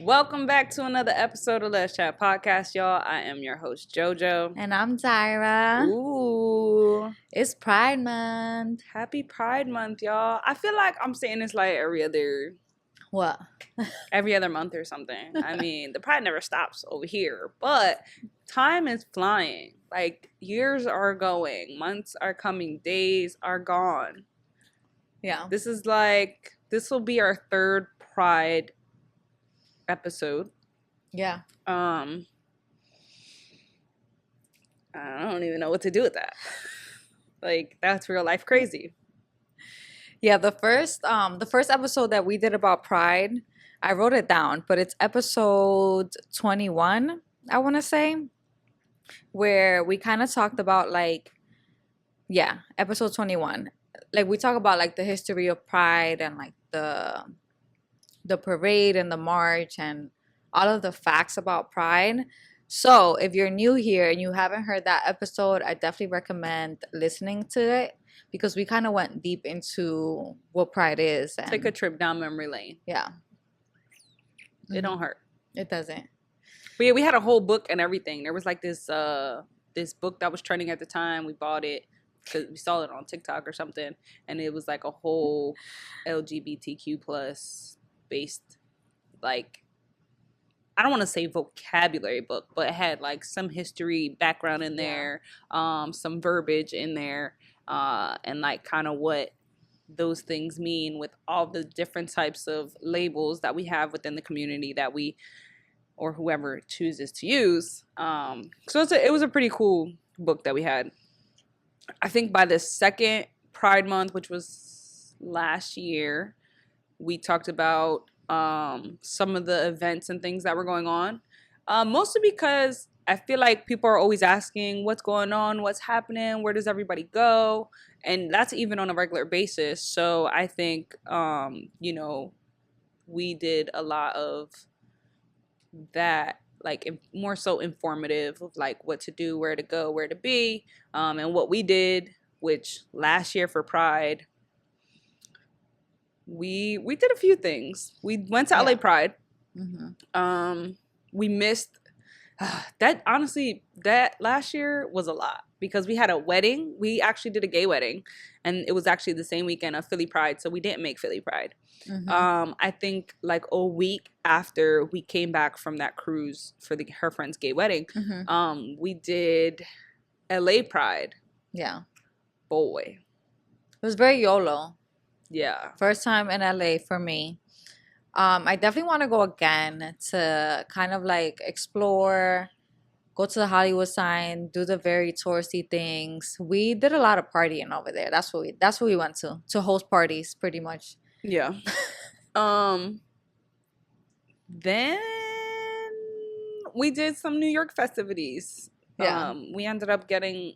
Welcome back to another episode of Let's Chat Podcast, y'all. I am your host, JoJo. And I'm Zyra. Ooh. It's Pride Month. Happy Pride Month, y'all. I feel like I'm saying this like every other month or something. I mean, the Pride never stops over here, but time is flying. Like, years are going, months are coming, days are gone. Yeah. This will be our third Pride episode. Yeah. I don't even know what to do with that. Like, that's real life crazy. Yeah, the first episode that we did about Pride, I wrote it down, but it's episode 21, I want to say, where we kind of talked about episode 21. Like, we talk about like the history of Pride and like the parade and the march and all of the facts about Pride. So if you're new here and you haven't heard that episode, I definitely recommend listening to it because we kind of went deep into what Pride is. And take a trip down memory lane. Yeah. It don't hurt. It doesn't. But yeah, we had a whole book and everything. There was like this book that was trending at the time. We bought it because we saw it on TikTok or something. And it was like a whole LGBTQ plus based, like, I don't want to say vocabulary book, but it had like some history background in there, some verbiage in there, and like kind of what those things mean with all the different types of labels that we have within the community that we, or whoever chooses to use. So it was a pretty cool book that we had. I think by the second Pride Month, which was last year, we talked about some of the events and things that were going on. Mostly because I feel like people are always asking what's going on, what's happening, where does everybody go? And that's even on a regular basis. So I think, we did a lot of that, like more so informative of like what to do, where to go, where to be, and what we did, which last year for Pride, we did a few things. We went to LA Pride. Mm-hmm. We missed that. Honestly, that last year was a lot because we had a wedding. We actually did a gay wedding, and it was actually the same weekend of Philly Pride, so we didn't make Philly Pride. Mm-hmm. I think like a week after we came back from that cruise for her friend's gay wedding, we did LA Pride. Yeah. Boy. It was very YOLO. Yeah. First time in LA for me. I definitely want to go again to kind of like explore, go to the Hollywood sign, do the very touristy things. We did a lot of partying over there. That's what we went to host parties pretty much. Yeah. Then we did some New York festivities. Yeah. We ended up getting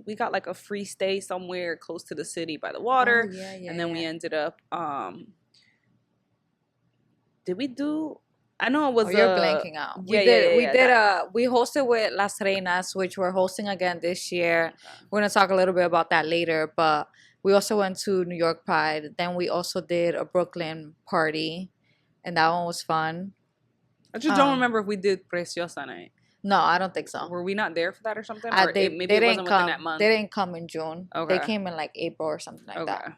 we got like a free stay somewhere close to the city by the water. Oh, yeah, and then we ended up did we do, I know it was you're blanking out. We hosted with Las Reinas, which we're hosting again this year. We're gonna talk a little bit about that later, but we also went to New York Pride. Then we also did a Brooklyn party, and that one was fun. I just don't remember if we did Preciosa night. No, I don't think so. Were we not there for that or something? Or maybe it wasn't within that month? They didn't come in June. Okay. They came in like April or something like that.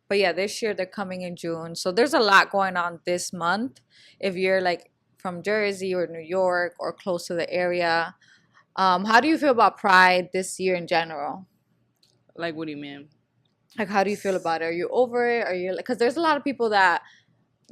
But yeah, this year they're coming in June. So there's a lot going on this month. If you're like from Jersey or New York or close to the area. How do you feel about Pride this year in general? Like, what do you mean? Like, how do you feel about it? Are you over it? Are you like, because there's a lot of people that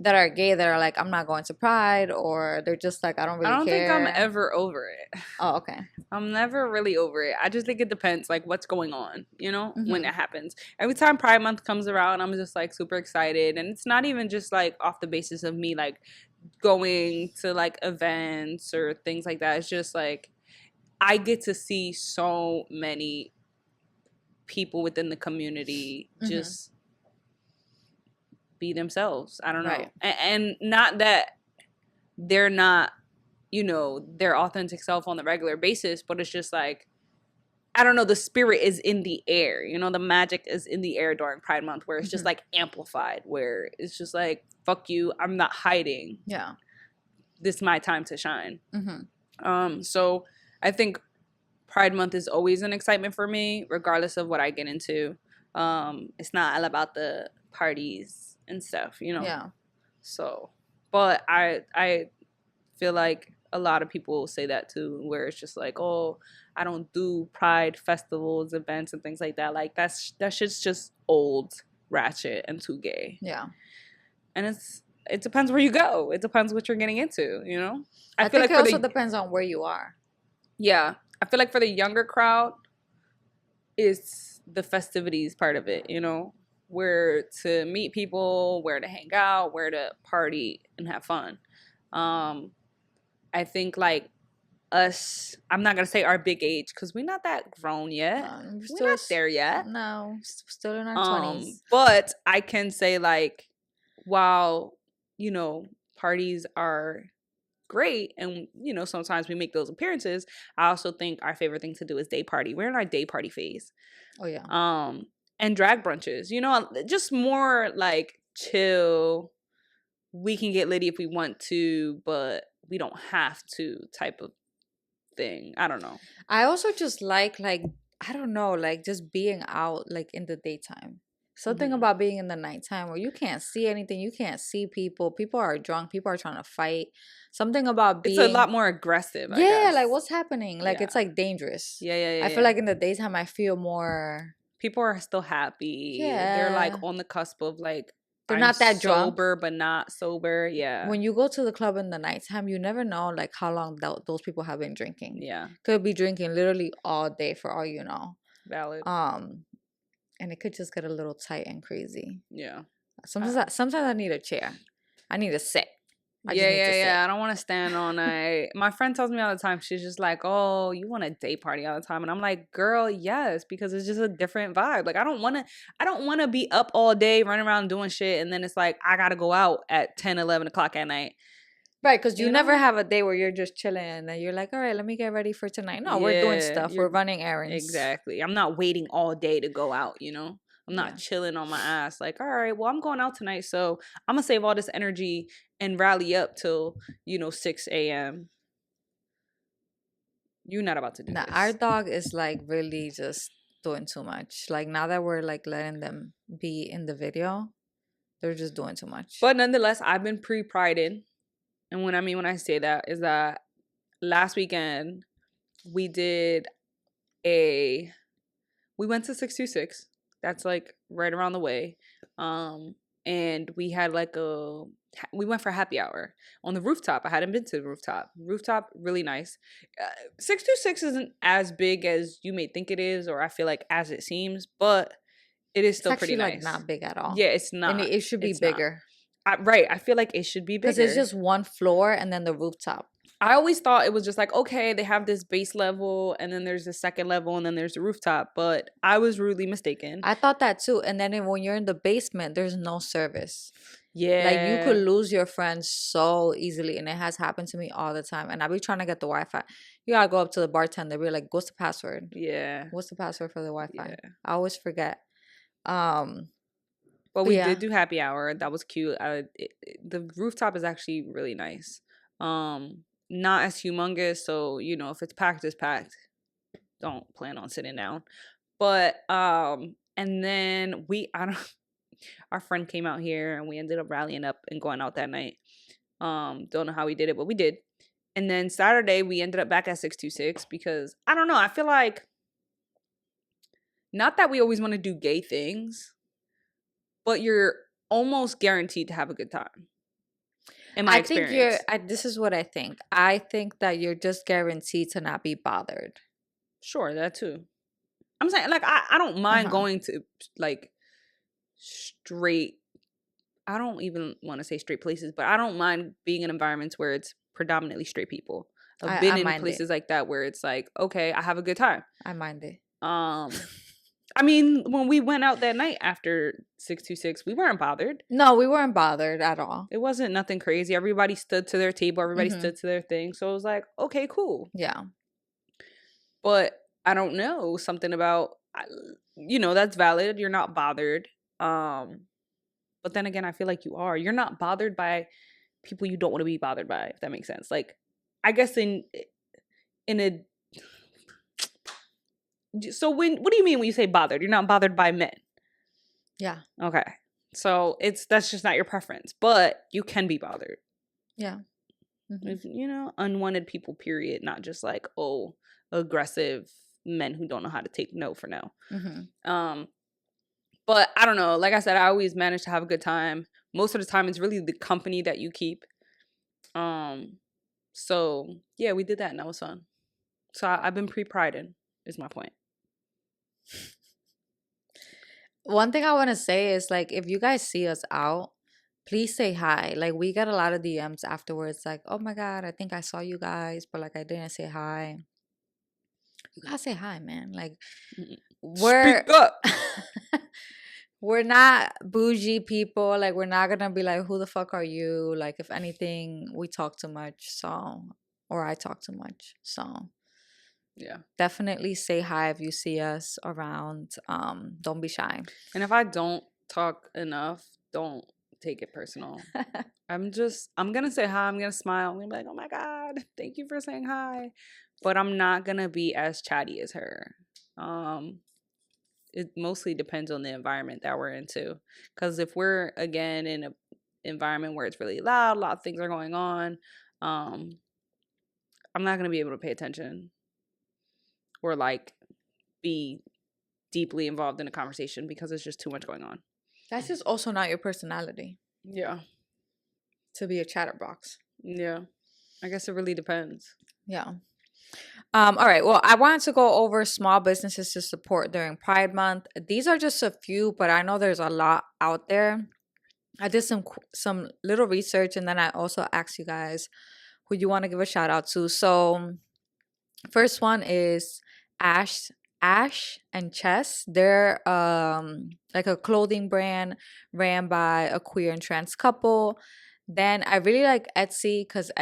are gay that are like, I'm not going to Pride, or they're just like, I don't care. I don't think I'm ever over it. Oh, okay. I'm never really over it. I just think it depends, like, what's going on, when it happens. Every time Pride Month comes around, I'm just, like, super excited. And it's not even just, like, off the basis of me, like, going to, like, events or things like that. It's just, like, I get to see so many people within the community just be themselves. I don't know. Right. And not that they're not, their authentic self on the regular basis, but it's just like I don't know, the spirit is in the air. You know, the magic is in the air during Pride Month, where it's just like amplified, where it's just like, fuck you, I'm not hiding. Yeah. This is my time to shine. So I think Pride Month is always an excitement for me, regardless of what I get into. It's not all about the parties and stuff, you know? Yeah. So, but I feel like a lot of people say that too, where it's just like, oh, I don't do Pride festivals, events, and things like that. Like, that shit's just old, ratchet, and too gay. Yeah. And it depends where you go. It depends what you're getting into, you know? I feel think like it also depends on where you are. Yeah. I feel like for the younger crowd, it's the festivities part of it, you know? Where to meet people, where to hang out, where to party and have fun. I think like us, I'm not gonna say our big age because we're not that grown yet. We're not there yet. No, still in our 20s. But I can say like, while, you know, parties are great and, you know, sometimes we make those appearances, I also think our favorite thing to do is day party. We're in our day party phase. Oh yeah. And drag brunches, you know, just more like chill. We can get litty if we want to, but we don't have to type of thing. I don't know. I also just like I don't know, like just being out like in the daytime. Something about being in the nighttime where you can't see anything, you can't see people. People are drunk, people are trying to fight. Something about being, it's a lot more aggressive. I guess. Like what's happening? Like it's like dangerous. Yeah. I feel like in the daytime I feel more. People are still happy. Yeah. They're like on the cusp of like, they're not that drunk. Sober, but not sober. Yeah. When you go to the club in the nighttime, you never know like how long those people have been drinking. Yeah. Could be drinking literally all day for all you know. Valid. And it could just get a little tight and crazy. Yeah. Sometimes I need a chair. I need to sit. Yeah. I don't want to stand all night. My friend tells me all the time, she's just like, oh, you want a day party all the time. And I'm like, girl, yes, because it's just a different vibe. Like, I don't want to be up all day running around doing shit. And then it's like, I got to go out at 10, 11 o'clock at night. Right, because you never have a day where you're just chilling and you're like, all right, let me get ready for tonight. No, we're doing stuff. We're running errands. Exactly. I'm not waiting all day to go out, you know? I'm not chilling on my ass like, all right, well, I'm going out tonight, so I'm going to save all this energy and rally up till, 6 a.m. You're not about to do this. Our dog is like really just doing too much. Like now that we're like letting them be in the video, they're just doing too much. But nonetheless, I've been pre-priding. And when I say that is that last weekend we went to 626. That's like right around the way. And we had we went for happy hour on the rooftop. I hadn't been to the rooftop. Rooftop, really nice. 626 isn't as big as you may think it is, or I feel like as it seems, but it is still pretty nice. Like not big at all. Yeah, it's not. And it should be bigger. Right. I feel like it should be bigger. Because it's just one floor and then the rooftop. I always thought it was just like, okay, they have this base level and then there's the second level and then there's the rooftop. But I was rudely mistaken. I thought that too. And then when you're in the basement, there's no service. Yeah. Like you could lose your friends so easily. And it has happened to me all the time. And I be trying to get the Wi-Fi. You gotta go up to the bartender. Be like, what's the password? Yeah. What's the password for the Wi-Fi? Yeah. I always forget. But we did do happy hour. That was cute. The rooftop is actually really nice. Not as humongous, so if it's packed, it's packed. Don't plan on sitting down. But and then our friend came out here and we ended up rallying up and going out that night. Don't know how we did it, but we did. And then Saturday we ended up back at 626 because I don't know, I feel like not that we always want to do gay things, but you're almost guaranteed to have a good time. In my experience. This is what I think. I think that you're just guaranteed to not be bothered. Sure, that too. I'm saying, like, I don't mind going to, like, straight, I don't even want to say straight places, but I don't mind being in environments where it's predominantly straight people. I've been in places like that where it's like, okay, I have a good time. I mind it. I mean, when we went out that night after 626, we weren't bothered. No, we weren't bothered at all. It wasn't nothing crazy. Everybody stood to their table. Everybody stood to their thing. So it was like, okay, cool. Yeah. But I don't know, something about, that's valid. You're not bothered. But then again, I feel like you are. You're not bothered by people you don't want to be bothered by, if that makes sense. Like, I guess in a so what do you mean when you say bothered? You're not bothered by men. Yeah. Okay. So that's just not your preference, but you can be bothered. Yeah. If, unwanted people, period, not just like, aggressive men who don't know how to take no for no. But I don't know. Like I said, I always manage to have a good time. Most of the time, it's really the company that you keep. So yeah, we did that and that was fun. So I've been pre-priding, is my point. One thing I want to say is, like, if you guys see us out, please say hi. Like, we get a lot of DMs afterwards, like, oh my God, I think I saw you guys, but like I didn't say hi. You gotta say hi, man. Like, Speak up. We're not bougie people. Like, we're not gonna be like, who the fuck are you? Like, if anything, we talk too much, or I talk too much. So yeah, definitely say hi if you see us around. Don't be shy. And if I don't talk enough, don't take it personal. I'm gonna say hi. I'm gonna smile. I'm gonna be like, oh my God, thank you for saying hi. But I'm not gonna be as chatty as her. It mostly depends on the environment that we're into. Because if we're, again, in an environment where it's really loud, a lot of things are going on, I'm not going to be able to pay attention or like be deeply involved in a conversation because there's just too much going on. That's just also not your personality. Yeah. To be a chatterbox. Yeah. I guess it really depends. Yeah. All right. Well, I wanted to go over small businesses to support during Pride Month. These are just a few, but I know there's a lot out there. I did some little research, and then I also asked you guys who you want to give a shout out to. So, first one is Ash and Chess. They're like a clothing brand ran by a queer and trans couple. Then I really like Etsy because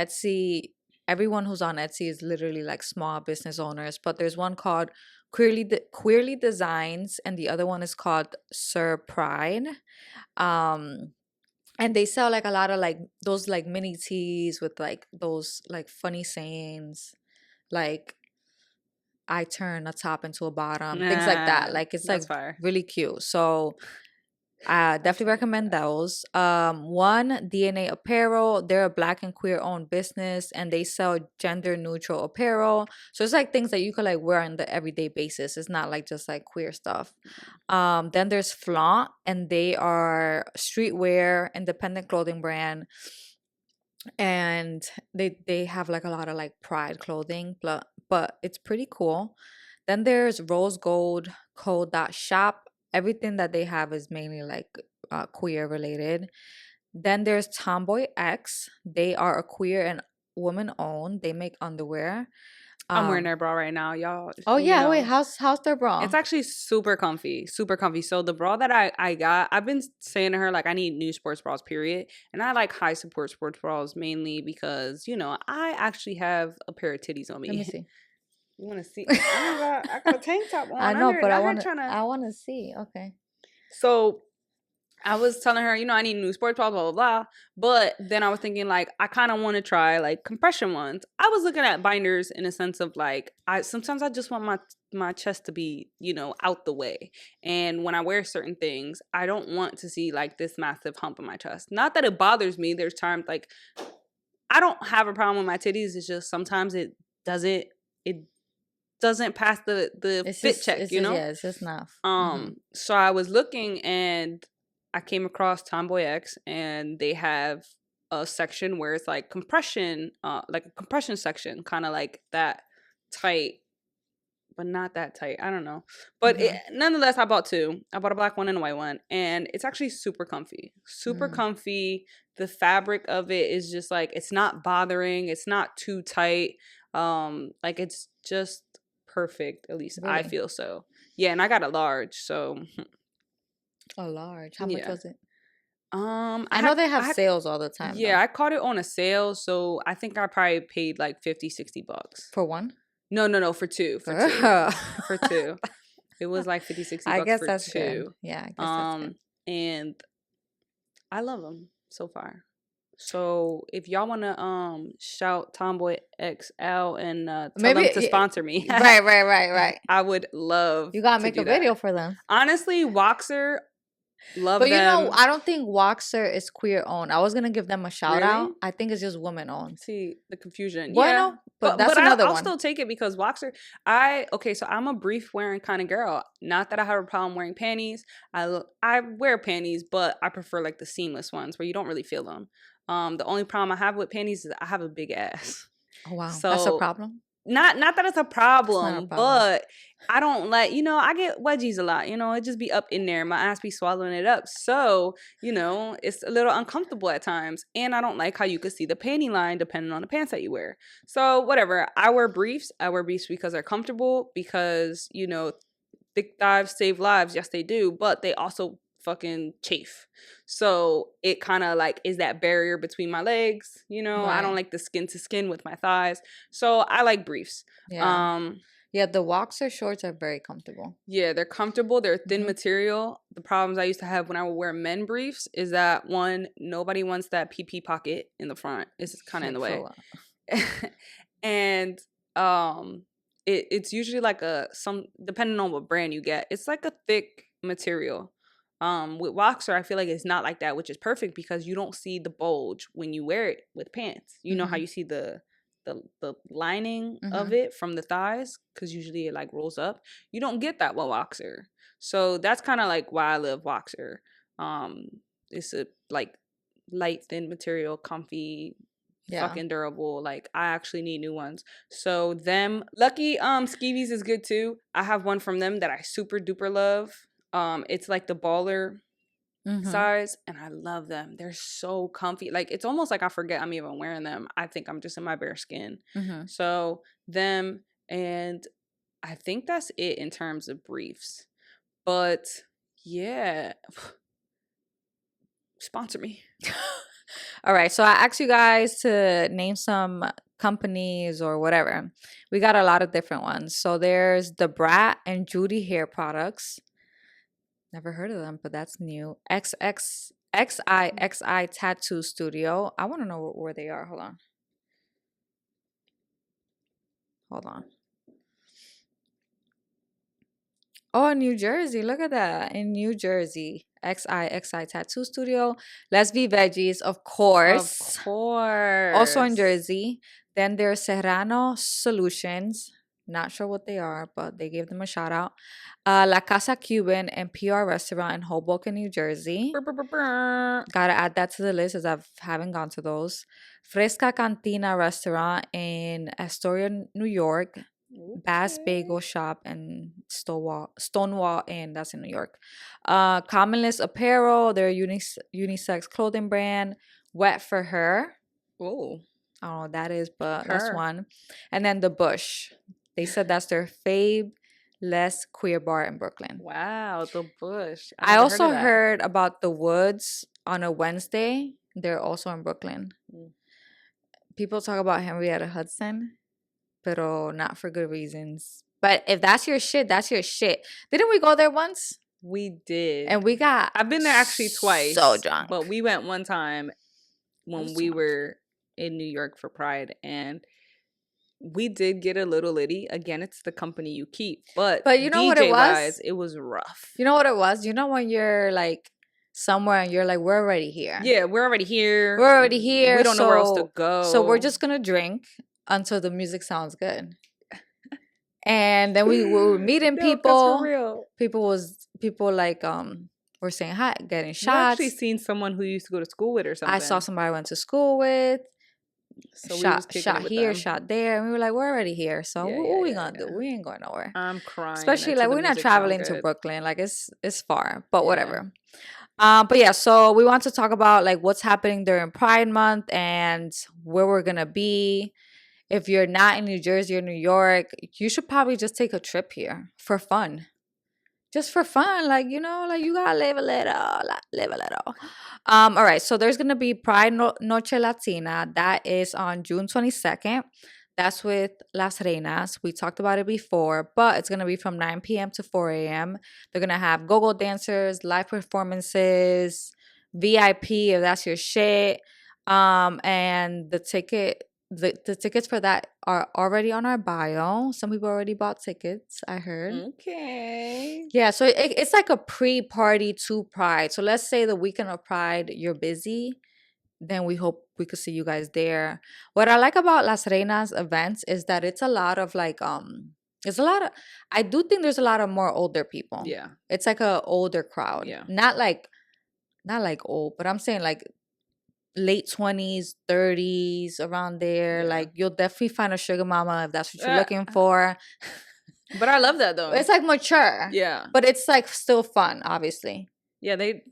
everyone who's on Etsy is literally like small business owners. But there's one called Queerly Designs, and the other one is called Surpride. And they sell like a lot of like those like mini tees with like those like funny sayings, like I turn a top into a bottom, things like that. Like, it's like fire. really cute. So I definitely recommend those. One, DNA Apparel. They're a Black and queer owned business, and they sell gender neutral apparel. So it's like things that you could like wear on the everyday basis. It's not like just like queer stuff. Then there's Flaunt, and they are streetwear independent clothing brand, and they have like a lot of like pride clothing, but it's pretty cool. Then there's Rose Gold Co.shop. Everything that they have is mainly like queer related. Then there's Tomboy X. They are a queer and woman owned. They make underwear. I'm wearing their bra right now, y'all. Oh yeah, wait, how's their bra? It's actually super comfy, super comfy. So the bra that I got, I've been saying to her like I need new sports bras, period. And I like high support sports bras mainly because I actually have a pair of titties on me. Let me see. You want to see? I got a tank top on. I know, but I want to see. Okay. So I was telling her, I need new sports bra, blah, blah, blah. But then I was thinking, like, I kind of want to try, like, compression ones. I was looking at binders in a sense of, like, sometimes I just want my chest to be, out the way. And when I wear certain things, I don't want to see, like, this massive hump in my chest. Not that it bothers me. There's times, like, I don't have a problem with my titties. It's just sometimes it doesn't pass the fit check, Yeah, it's just not. So I was looking and I came across Tomboy X, and they have a section where it's like compression, like a compression section, kind of like that tight, but not that tight. I don't know. But nonetheless, I bought two. I bought a black one and a white one, and it's actually super comfy. Super comfy. The fabric of it is just like, it's not bothering. It's not too tight. Like, it's just perfect. At least really? I feel so. Yeah, and I got a large, so... A large. How much was it? I know they have sales all the time. Yeah, though. I caught it on a sale, so I think I probably paid like $50-$60 for one. No, for two. Girl. For two. It was like 50, 60 I bucks guess for that's good. two. Yeah, I guess that's good. And I love them so far. So if y'all wanna shout Tomboy X out and tell them to sponsor me, right. I would love You gotta to make do a that. video for them. Honestly, Waxer, love But them. I don't think Waxer is queer owned. I was gonna give them a shout Really? out. I think it's just women owned. See the confusion. Bueno, Yeah, but that's another I'll one. still take it because Waxer. So I'm a brief wearing kind of girl. Not that I have a problem wearing panties. I wear panties, but I prefer like the seamless ones where you don't really feel them. The only problem I have with panties is I have a big ass. Oh wow, So that's a problem. Not that it's a problem, problem. but I don't like, I get wedgies a lot, it just be up in there. My ass be swallowing it up. So, it's a little uncomfortable at times. And I don't like how you could see the panty line depending on the pants that you wear. So whatever. I wear briefs because they're comfortable, because, thick thighs save lives. Yes, they do. But they also fucking chafe. So it kind of like is that barrier between my legs. I don't like the skin to skin with my thighs. So I like briefs. Yeah. Yeah, the Waxer shorts are very comfortable. Yeah, they're comfortable. They're thin material. The problems I used to have when I would wear men briefs is that, one, nobody wants that PP pocket in the front. It's kind of in the way. And it's usually like depending on what brand you get, it's like a thick material. With Waxer, I feel like it's not like that, which is perfect because you don't see the bulge when you wear it with pants. You know how you see the lining of it from the thighs, because usually it like rolls up. You don't get that with Waxer. So that's kind of like why I love Waxer. It's a like light, thin material, comfy, fucking durable. Like I actually need new ones. So them Lucky Skeevies is good too. I have one from them that I super duper love. It's like the baller size, and I love them. They're so comfy. Like it's almost like I forget I'm even wearing them. I think I'm just in my bare skin. So them, and I think that's it in terms of briefs. But yeah, sponsor me. All right, so I asked you guys to name some companies or whatever. We got a lot of different ones. So there's the Brat and Judy hair products. Never heard of them, but that's new. XI Tattoo Studio. I want to know where they are. Hold on. Oh, New Jersey. Look at that. In New Jersey. XI Tattoo Studio. Let's Be Veggies, of course. Of course. Also in Jersey. Then there's Serrano Solutions. Not sure what they are, but they gave them a shout out. La Casa Cuban and PR Restaurant in Hoboken, New Jersey. Gotta add that to the list as I haven't gone to those. Fresca Cantina Restaurant in Astoria, New York. Bass Bagel Shop and Stonewall Inn, that's in New York. Commonless Apparel, their unisex clothing brand. Wet for Her. Oh. I don't know what that is, but that's one. And then The Bush. They said that's their fave less queer bar in Brooklyn. Wow, The Bush. I also heard about The Woods on a Wednesday. They're also in Brooklyn. People talk about Henrietta Hudson, but not for good reasons. But if that's your shit, that's your shit. Didn't we go there once? We did. And I've been there actually twice. So drunk. But we went one time when we were in New York for Pride, and we did get a little litty. Again, it's the company you keep. But you know what it was? It was rough. You know what it was? You know when you're like somewhere and you're like, we're already here. Yeah, we're already here. We're already here. We don't know where else to go. So we're just gonna drink until the music sounds good. And then we were meeting people. That's for real. People like were saying hi, getting shots. You actually seen someone who you used to go to school with or something. I saw somebody I went to school with. So shot here, them. Shot there, and we were like, we're already here. So what we gonna do? We ain't going nowhere. I'm crying. Especially like we're not traveling to Brooklyn. Like it's far, but whatever. But yeah, so we want to talk about like what's happening during Pride Month and where we're gonna be. If you're not in New Jersey or New York, you should probably just take a trip here for fun. Just for fun, like you gotta live a little. All right, so there's gonna be Pride Noche Latina. That is on June 22nd. That's with Las Reinas. We talked about it before, but it's going to be from 9 p.m. to 4 a.m. They're going to have go-go dancers, live performances, VIP if that's your shit. And the tickets for that are already on our bio. Some people already bought tickets, I heard. Okay. Yeah, so it's like a pre-party to Pride. So let's say the weekend of Pride, you're busy, then we hope we could see you guys there. What I like about Las Reinas events is that it's a lot of like it's a lot of I do think there's a lot of more older people. Yeah. It's like a older crowd. Yeah. Not like old, but I'm saying like late 20s, 30s, around there. Yeah. Like you'll definitely find a sugar mama if that's what you're Uh, looking for. But I love that though. It's like mature. Yeah. But it's like still fun, obviously. Yeah, they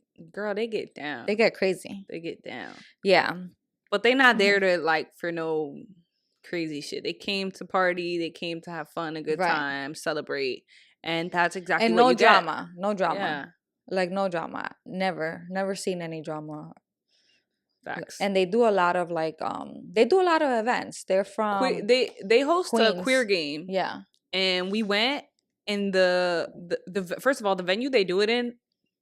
get down. They get crazy. They get down. Yeah. But they not there to like for no crazy shit. They came to party, they came to have fun, a good Right. time, celebrate. And that's exactly And what no you drama. No drama. Yeah. Like no drama. Never seen any drama. Facts. And they do a lot of like they do a lot of events. They're from they host Queens. a queer game. Yeah. And we went, and the first of all, the venue they do it in,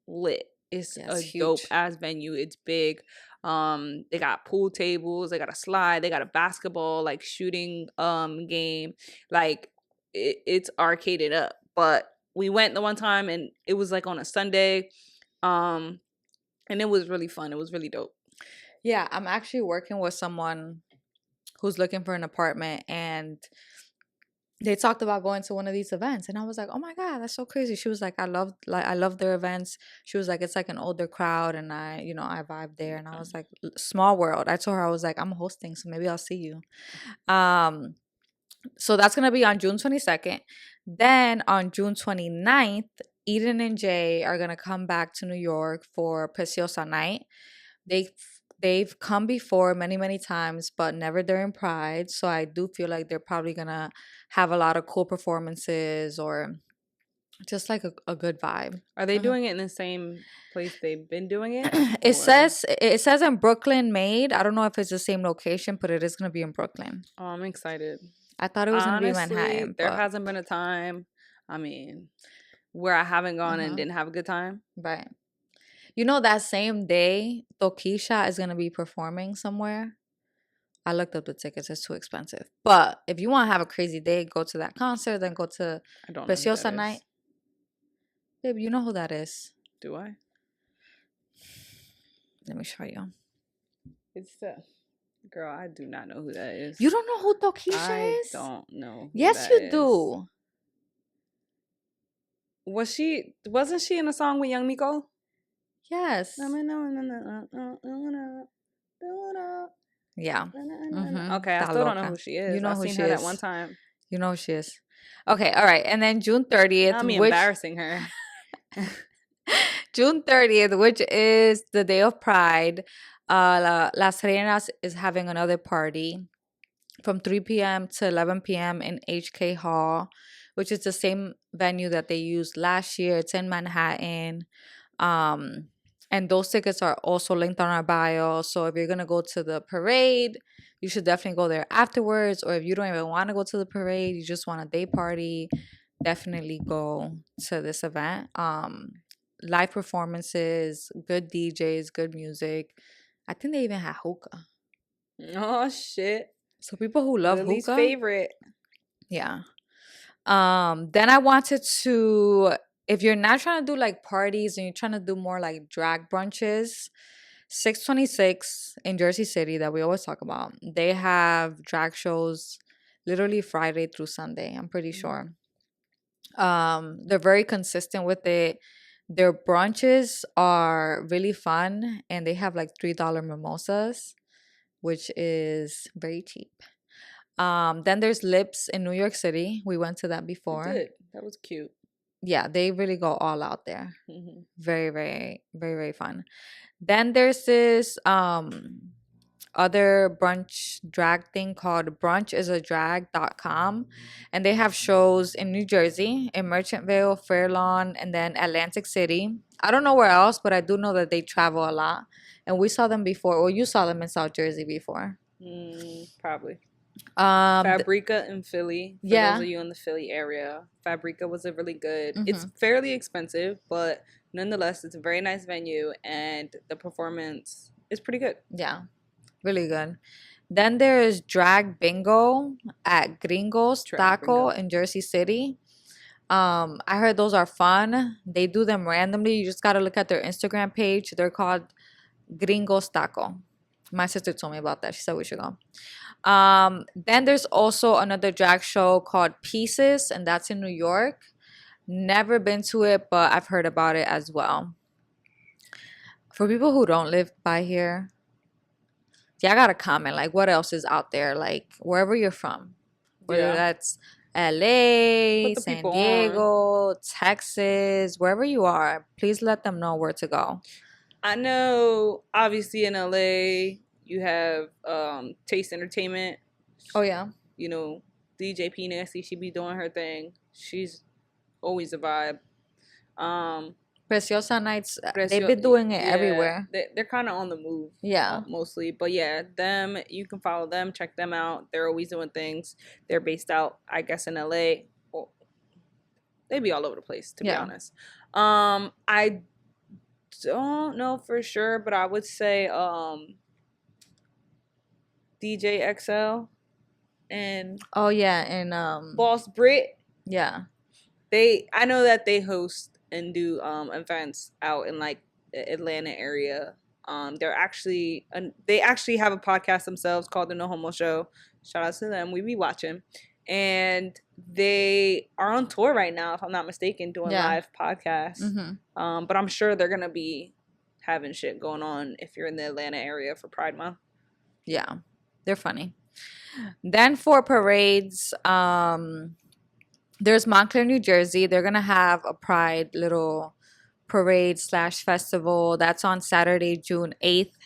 lit. It's a dope ass venue. It's big. They got pool tables, they got a slide, they got a basketball like shooting game. Like it's arcaded up. But we went the one time and it was like on a Sunday. And it was really fun. It was really dope. Yeah, I'm actually working with someone who's looking for an apartment, and they talked about going to one of these events, and I was like, "Oh my god, that's so crazy!" She was like, "I love their events." She was like, "It's like an older crowd, and I vibe there." And I was like, "Small world." I told her, I was like, "I'm hosting, so maybe I'll see you." So that's gonna be on June 22nd. Then on June 29th, Eden and Jay are gonna come back to New York for Preciosa Night. They've come before many times, but never during Pride. So I do feel like they're probably gonna have a lot of cool performances or just like a good vibe. Are they doing it in the same place they've been doing it? It says in Brooklyn Made. I don't know if it's the same location, but it is gonna be in Brooklyn. Oh, I'm excited. I thought it was gonna be Manhattan. There hasn't been a time, I mean, where I haven't gone and Uh-huh. didn't have a good time. Right. You know, that same day, Tokisha is gonna be performing somewhere. I looked up the tickets; it's too expensive. But if you want to have a crazy day, go to that concert, then go to I don't know who Preciosa that Night. is. Babe, you know who that is. Do I? Let me show you. It's girl, I do not know who that is. You don't know who Tokisha is? I don't know. Yes, you do. Wasn't she in a song with Young Miko? Yes. Yeah. Mm-hmm. Okay, I still don't know who she is. You know who seen she her is. that one time. You know who she is. Okay, all right. And then June 30th. Not me embarrassing her. June 30th, which is the day of Pride, Las Reinas is having another party from 3 p.m. to 11 p.m. in HK Hall, which is the same venue that they used last year. It's in Manhattan. And those tickets are also linked on our bio. So if you're going to go to the parade, you should definitely go there afterwards. Or if you don't even want to go to the parade, you just want a day party, definitely go to this event. Live performances, good DJs, good music. I think they even had hookah. Oh, shit. So people who love Lily's hookah. favorite. Yeah. Then I wanted to, if you're not trying to do like parties and you're trying to do more like drag brunches, 626 in Jersey City that we always talk about, they have drag shows literally Friday through Sunday, I'm pretty sure. They're very consistent with it. Their brunches are really fun, and they have like $3 mimosas, which is very cheap. Then there's Lips in New York City. We went to that before. We did. That was cute. Yeah, they really go all out there. Mm-hmm. Very, very, very, very fun. Then there's this other brunch drag thing called brunchisadrag.com, and they have shows in New Jersey, in Merchantville, Fair Lawn, and then Atlantic City. I don't know where else, but I do know that they travel a lot, and we saw them before, or you saw them in South Jersey before. Probably. Fabrica in Philly. For Yeah. those of you in the Philly area, Fabrica was a really good. It's Mhm. fairly expensive, but nonetheless, it's a very nice venue, and the performance is pretty good. Yeah, really good. Then there is Drag Bingo at Gringos Track Taco bingo. in Jersey City. I heard those are fun. They do them randomly. You just gotta look at their Instagram page. They're called Gringos Taco. My sister told me about that. She said we should go. Then there's also another drag show called Pieces, and that's in New York. Never been to it, but I've heard about it as well. For people who don't live by here, yeah, I got to comment. Like, what else is out there? Like, wherever you're from, whether Yeah. that's LA, Put the San people on. Diego, Texas, wherever you are, please let them know where to go. I know, obviously, in LA, you have Taste Entertainment. Oh, yeah. You know, DJ P Nasty, she be doing her thing. She's always a vibe. Um, Preciosa Nights, they've Precio, been doing it yeah, everywhere. they're kind of on the move, Yeah. mostly. But yeah, them, you can follow them, check them out. They're always doing things. They're based out, I guess, in LA. Well, they be all over the place, to be Yeah. honest. I don't know for sure, but I would say DJ XL and Oh, yeah. And, Boss Brit. yeah. I know that they host and do events out in like the Atlanta area. They actually have a podcast themselves called the No Homo Show. Shout out to them. We be watching. And they are on tour right now, if I'm not mistaken, doing Yeah. live podcasts. But I'm sure they're gonna be having shit going on if you're in the Atlanta area for Pride Month. Yeah. They're funny. Then for parades, there's Montclair, New Jersey. They're gonna have a Pride little parade slash festival. That's on Saturday, June 8th.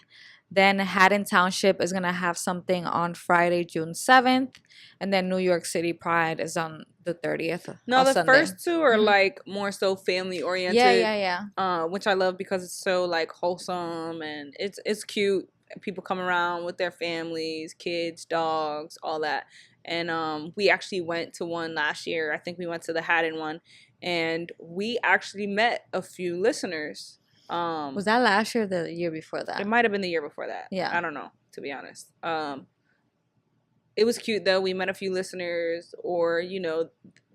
Then Haddon Township is gonna have something on Friday, June 7th. And then New York City Pride is on the 30th. No, the Sunday. first two are Mhm. like more so family oriented. Yeah. Which I love because it's so like wholesome and it's cute. People come around with their families, kids, dogs, all that. And we actually went to one last year. I think we went to the Haddon one, and we actually met a few listeners. Was that last year or the year before that? It might have been the year before that. Yeah. I don't know, to be honest. It was cute though. We met a few listeners or,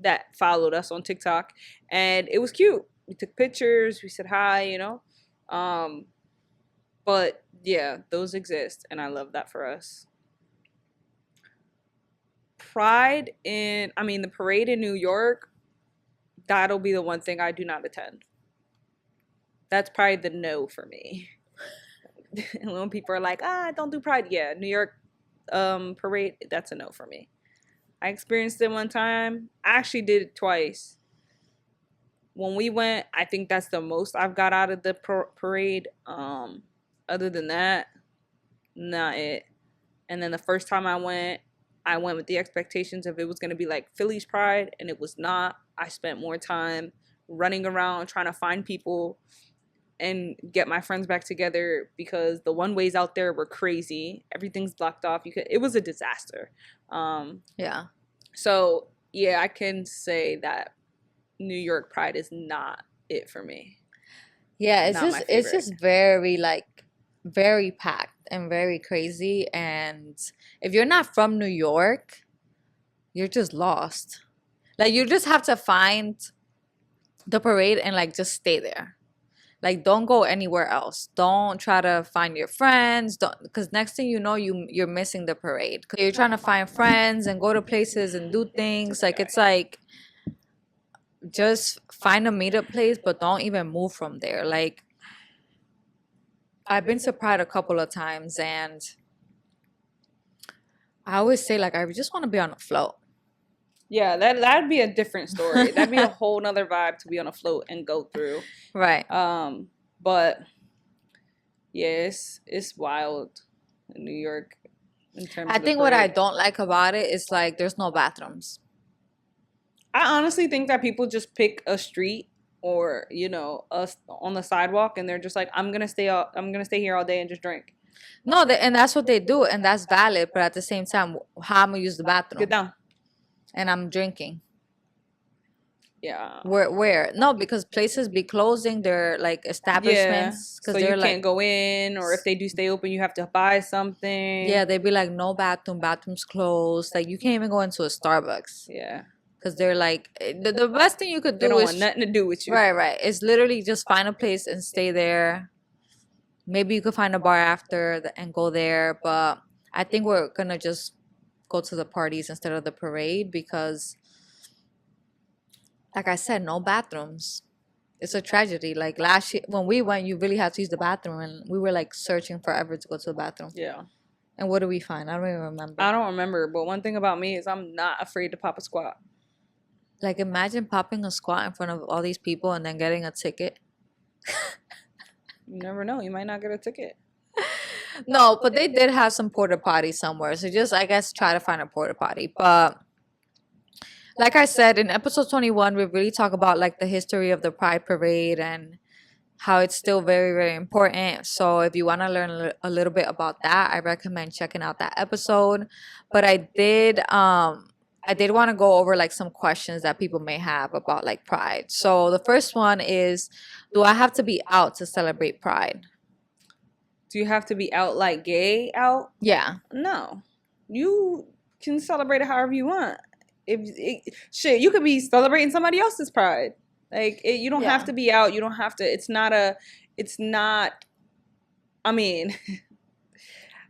that followed us on TikTok, and it was cute. We took pictures, we said hi. But yeah, those exist, and I love that for us. The parade in New York, that'll be the one thing I do not attend. That's probably the no for me. When people are like, don't do Pride. Yeah, New York parade, that's a no for me. I experienced it one time. I actually did it twice. When we went, I think that's the most I've got out of the parade. Other than that, not it. And then the first time I went with the expectations of it was going to be like Philly's Pride, and it was not. I spent more time running around trying to find people and get my friends back together because the one ways out there were crazy. Everything's blocked off. It was a disaster. Yeah. So yeah, I can say that New York Pride is not it for me. Yeah, it's just very very packed and very crazy. And if you're not from New York, you're just lost. Like you just have to find the parade and like just stay there. Like don't go anywhere else. Don't try to find your friends. Don't, because next thing you know, you're missing the parade. 'Cause you're trying to find friends and go to places and do things. Like it's like just find a meetup place, but don't even move from there. Like I've been to Pride a couple of times, and I always say like I just want to be on a float. Yeah, that'd be a different story. That'd be a whole nother vibe to be on a float and go through. Right. But yeah, it's wild in New York in terms I of the think what I parade. don't like about it is like there's no bathrooms. I honestly think that people just pick a street or us on the sidewalk, and they're just like, I'm gonna stay here all day and just drink. No, and that's what they do, and that's valid. But at the same time, how I'm gonna use the bathroom? Get down. And I'm drinking. Yeah. Where? No, because places be closing their like establishments So because you they're can't like, go in, or if they do stay open, you have to buy something. yeah, they be like, no bathroom, bathrooms closed. Like you can't even go into a Starbucks Yeah. because they're like, the best thing you could They do don't is want nothing to do with you. right. It's literally just find a place and stay there. Maybe you could find a bar after and go there, but I think we're gonna just go to the parties instead of the parade because, like I said, no bathrooms. It's a tragedy. Like last year when we went, you really had to use the bathroom, and we were like searching forever to go to the bathroom. Yeah. And what do we find? I don't even remember. I don't remember, but one thing about me is I'm not afraid to pop a squat. Like imagine popping a squat in front of all these people and then getting a ticket. You never know. You might not get a ticket. No, but they did have some porta potties somewhere. So just I guess try to find a porta potty. But like I said, in episode 21, we really talk about like the history of the Pride Parade and how it's still very, very important. So if you want to learn a little bit about that, I recommend checking out that episode. But I did want to go over like some questions that people may have about like Pride. So the first one is, do I have to be out to celebrate Pride? Do you have to be out like gay out? Yeah. No. You can celebrate it however you want. Shit, you could be celebrating somebody else's pride. Like you don't have to be out. You don't have to. It's not. I mean,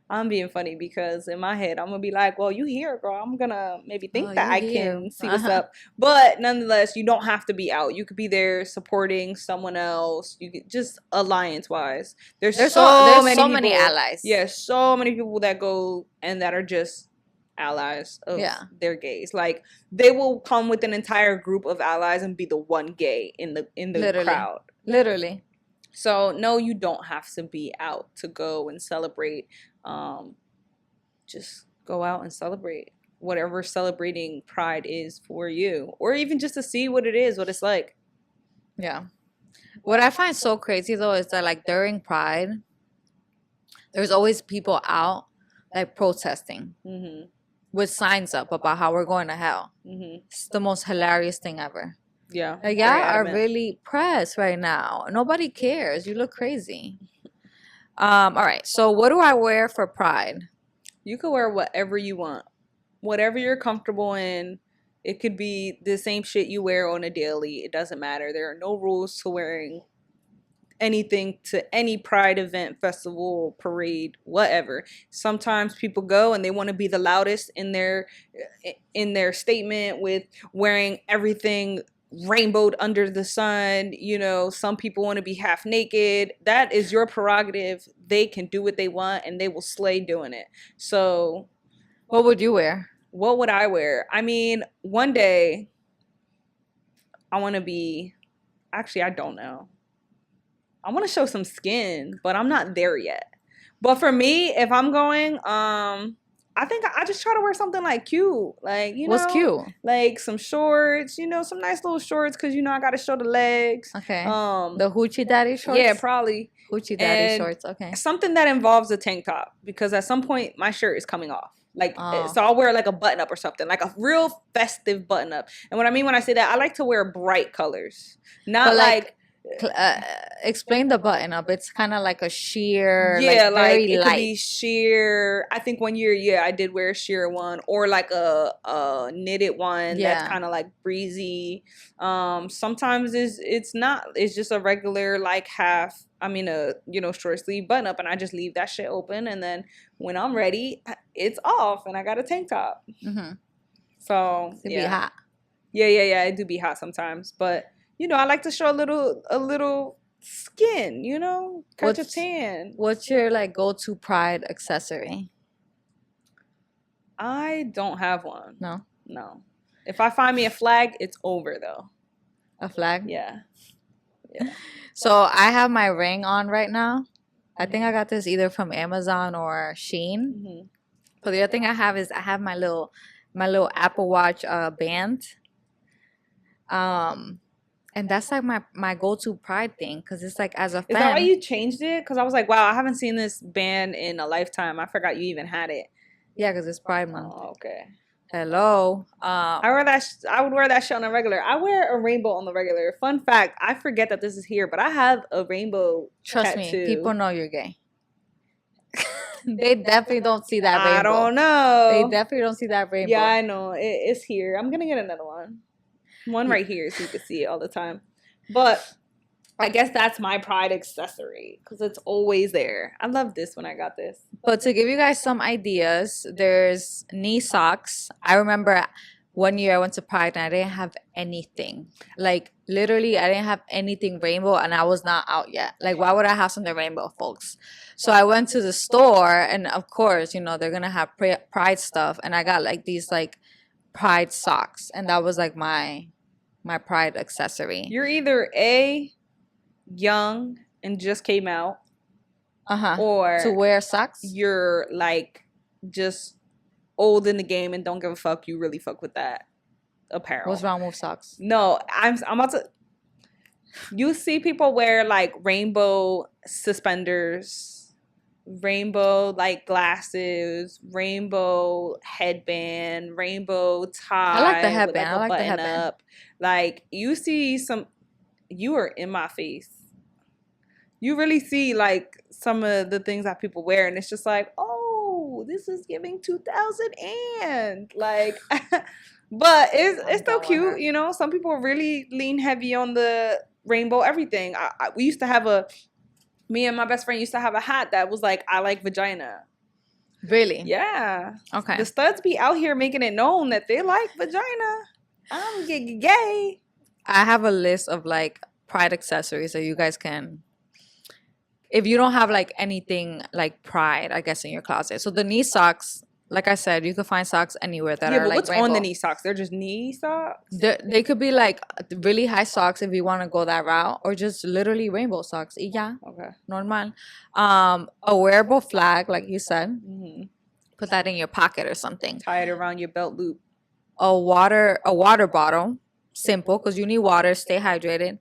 I'm being funny because in my head I'm gonna be like, well, you here, girl. I'm gonna maybe think that I can see what's up. But nonetheless, you don't have to be out. You could be there supporting someone else. You could just alliance wise. There's so many allies. Yeah, so many people that go and that are just allies of their gays. Like they will come with an entire group of allies and be the one gay in the crowd. Literally. So no, you don't have to be out to go and celebrate. Just go out and celebrate whatever celebrating Pride is for you, or even just to see what it is, what it's like. Yeah. What I find so crazy though is that like during Pride, there's always people out like protesting with signs up about how we're going to hell. It's the most hilarious thing ever. Yeah. Like y'all are really pressed right now. Nobody cares. You look crazy. All right. So what do I wear for Pride? You can wear whatever you want. Whatever you're comfortable in. It could be the same shit you wear on a daily. It doesn't matter. There are no rules to wearing anything to any Pride event, festival, parade, whatever. Sometimes people go and they want to be the loudest in their statement with wearing everything rainbowed under the sun. You know, some people want to be half naked. That is your prerogative. They can do what they want and they will slay doing it. So what would you wear? What would I wear? I mean, one day I want to be, actually I don't know. I want to show some skin, but I'm not there yet. But for me, if I'm going, I think I just try to wear something like cute, like, you know, what's cute? Like some shorts, you know, some nice little shorts, because you know I gotta show the legs. Okay. The hoochie daddy shorts. Yeah, probably hoochie daddy shorts. Okay. Something that involves a tank top, because at some point my shirt is coming off. Like, so I'll wear like a button up or something, like a real festive button up. And what I mean when I say that, I like to wear bright colors, not like explain the button up. It's kind of like a sheer, yeah, like very it light. Could be sheer. I think one year, I did wear a sheer one, or like a knitted one that's kind of like breezy. Sometimes it's not. It's just a regular like half. I mean short sleeve button up, and I just leave that shit open, and then when I'm ready, it's off, and I got a tank top. So it'd be hot. Yeah. It do be hot sometimes, but. You know, I like to show a little skin, you know, catch a tan. What's your like go-to Pride accessory? I don't have one. No. If I find me a flag, it's over though. A flag? Yeah. So I have my ring on right now. I think I got this either from Amazon or Shein. But the other thing I have is I have my little Apple Watch band. And that's like my go-to pride thing, because it's like as a Is that why fan. you changed it? Because I was like, wow, I haven't seen this band in a lifetime. I forgot you even had it. Yeah, because it's Pride Month. Oh, okay. Hello. I wear that. I would wear that shit on a regular. I wear a rainbow on the regular. Fun fact: I forget that this is here, but I have a rainbow Trust tattoo. me, people know you're gay. They definitely don't see that rainbow. I don't know. They definitely don't see that rainbow. Yeah, I know. It's here. I'm gonna get another one. One right here so you can see it all the time. But I guess that's my pride accessory because it's always there. I love this when I got this. But to give you guys some ideas, there's knee socks. I remember one year I went to Pride and I didn't have anything. Like literally, I didn't have anything rainbow and I was not out yet. Like, why would I have something rainbow, folks? So I went to the store and of course, you know, they're gonna have Pride stuff, and I got like these like Pride socks, and that was like my Pride accessory. You're either A, young and just came out, or to wear socks. You're like just old in the game and don't give a fuck. You really fuck with that apparel. What's wrong with socks? No, I'm about to. You see people wear like rainbow suspenders, rainbow like glasses, rainbow headband, rainbow tie. I like the headband. With, like, I like the headband. up. Like you see some. You are in my face. You really see like some of the things that people wear, and it's just like, oh, this is giving 2000 and like, but it's still cute, you know. Some people really lean heavy on the rainbow everything. We used to have me and my best friend used to have a hat that was like, I like vagina. Really? Yeah. Okay. The studs be out here making it known that they like vagina. I'm gay. I have a list of like pride accessories that you guys can, if you don't have like anything like pride, I guess, in your closet. So the knee socks, like I said, you can find socks anywhere that are but like what's rainbow. on the knee socks? They're just knee socks? They could be like really high socks if you want to go that route, or just literally rainbow socks. Yeah. Okay. Normal. A wearable flag, like you said. Mm-hmm. Put that in your pocket or something. Tie it around your belt loop. A water bottle. Simple, because you need water. Stay hydrated.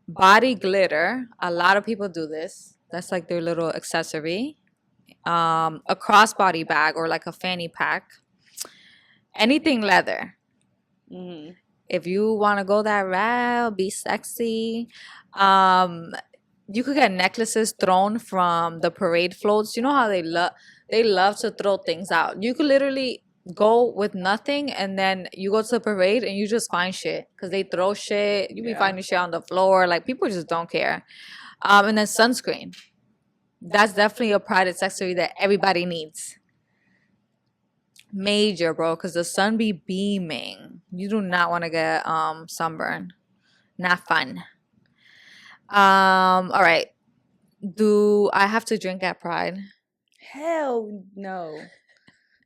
Body glitter. A lot of people do this. That's like their little accessory. A crossbody bag or like a fanny pack. Anything leather. Mm-hmm. If you want to go that route, be sexy. You could get necklaces thrown from the parade floats. You know how they love to throw things out. You could literally go with nothing, and then you go to the parade and you just find shit because they throw shit. You be finding shit on the floor. Like, people just don't care. And then sunscreen. That's definitely a pride accessory that everybody needs. Major, bro, because the sun be beaming. You do not want to get sunburn. Not fun. All right. Do I have to drink at Pride? Hell no.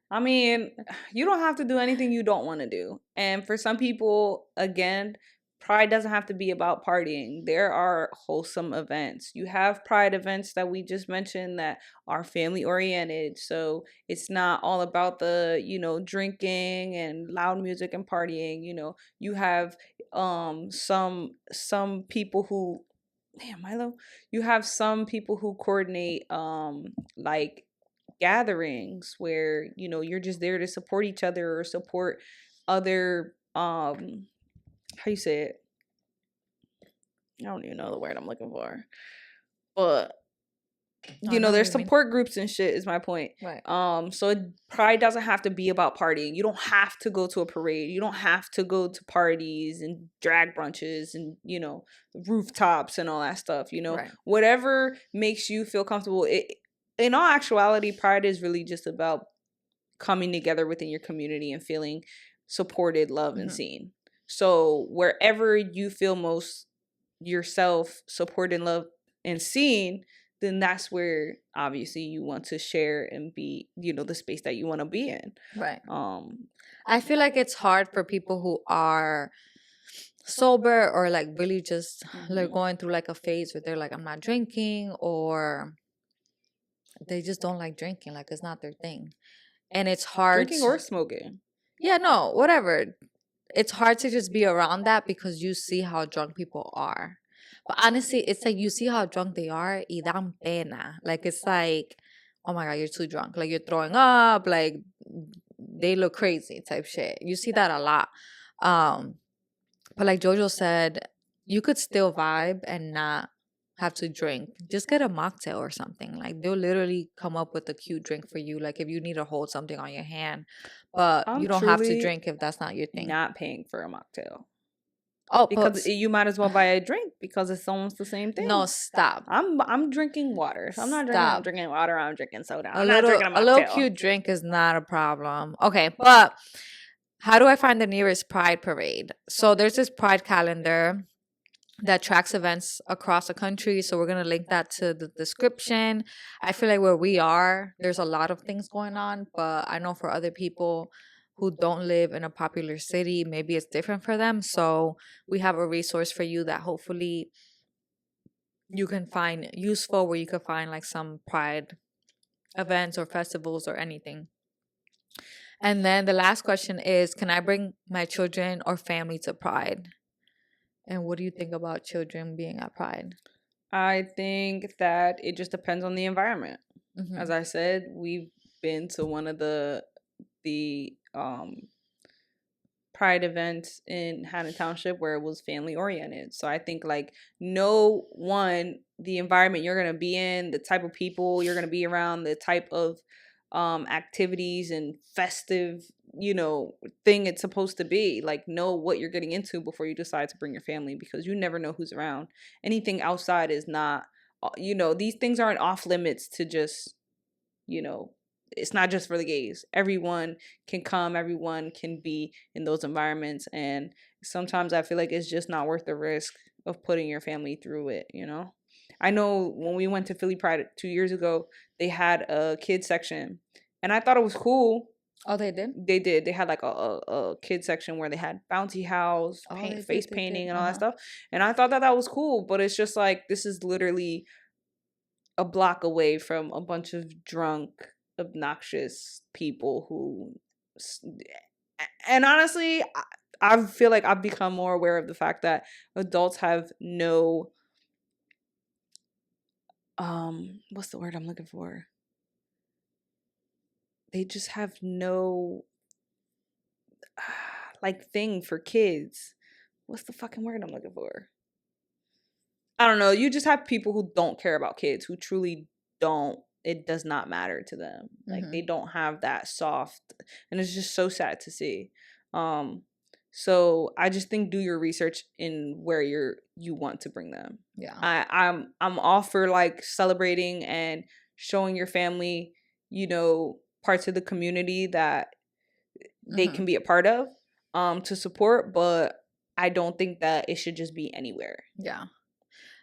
I mean, you don't have to do anything you don't want to do. And for some people, again, Pride doesn't have to be about partying. There are wholesome events. You have Pride events that we just mentioned that are family oriented. So it's not all about the, drinking and loud music and partying. You have some people who, damn, Milo, you have some people who coordinate like gatherings where you're just there to support each other or support other how you say it, I don't even know the word I'm looking for, but there's support groups and shit is my point. Right. So Pride doesn't have to be about partying. You don't have to go to a parade. You don't have to go to parties and drag brunches and rooftops and all that stuff. Right. Whatever makes you feel comfortable. In all actuality, Pride is really just about coming together within your community and feeling supported, loved, and seen. So wherever you feel most yourself supported, loved, and seen, then that's where obviously you want to share and be, the space that you want to be in. Right. I feel like it's hard for people who are sober or like really just like going through like a phase where they're like, I'm not drinking, or they just don't like drinking, like it's not their thing, and it's hard drinking or smoking. Yeah, no, whatever. it's hard to just be around that because you see how drunk people are. But honestly, it's like you see how drunk they are, y dan pena. Like it's like, oh my god, you're too drunk. Like you're throwing up. Like they look crazy type shit. You see that a lot. Um, but like Jojo said, you could still vibe and not have to drink. Just get a mocktail or something. Like they'll literally come up with a cute drink for you. Like if you need to hold something on your hand, but I'm you don't have to truly drink if that's not your thing. not paying for a mocktail. Oh, Because you might as well buy a drink because it's almost the same thing. no, stop. I'm drinking water. So I'm not drinking. Stop. I'm drinking water. I'm drinking soda. A I'm not drinking a little mocktail. cute drink is not a problem. Okay, but how do I find the nearest Pride parade? So there's this Pride calendar that tracks events across the country. So we're gonna link that to the description. I feel like where we are, there's a lot of things going on, but I know for other people who don't live in a popular city, maybe it's different for them. So we have a resource for you that hopefully you can find useful, where you can find like some Pride events or festivals or anything. And then the last question is, can I bring my children or family to Pride? And what do you think about children being at Pride? I think that it just depends on the environment. Mhm. As I said, we've been to one of the Pride events in Hannah Township where it was family oriented. So I think like the environment you're gonna be in, the type of people you're gonna be around, the type of activities and festive, thing it's supposed to be. Like know what you're getting into before you decide to bring your family, because you never know who's around. Anything outside is not, these things aren't off limits to just, it's not just for the gays. Everyone can come, everyone can be in those environments. And sometimes I feel like it's just not worth the risk of putting your family through it, I know when we went to Philly Pride 2 years ago, they had a kids section, and I thought it was cool. Oh, they did? They did. They had like a kids section where they had bouncy house, face painting, and all that stuff. And I thought that was cool, but it's just like, this is literally a block away from a bunch of drunk, obnoxious people who, and honestly, I feel like I've become more aware of the fact that adults have no, what's the word I'm looking for? They just have no like thing for kids. What's the fucking word I'm looking for? I don't know. You just have people who don't care about kids, who truly don't. It does not matter to them. Like they don't have that soft, and it's just so sad to see. So I just think do your research in where you want to bring them. Yeah. I'm all for like celebrating and showing your family, parts of the community that they can be a part of, to support, but I don't think that it should just be anywhere. Yeah.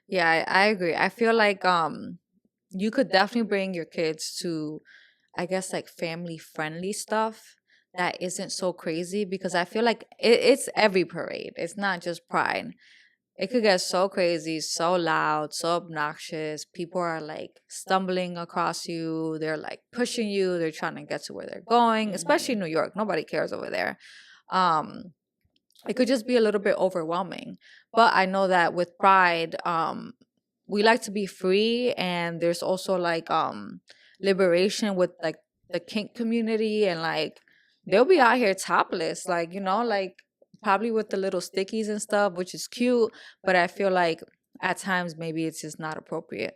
Yeah, I agree. I feel like you could definitely bring your kids to, I guess, like family friendly stuff that isn't so crazy, because I feel like it's every parade. It's not just Pride. It could get so crazy, so loud, so obnoxious. People are like stumbling across you. They're like pushing you. They're trying to get to where they're going, especially in New York. Nobody cares over there. It could just be a little bit overwhelming. But I know that with Pride, we like to be free, and there's also like liberation with like the kink community, and like they'll be out here topless, like like probably with the little stickies and stuff, which is cute. But I feel like at times maybe it's just not appropriate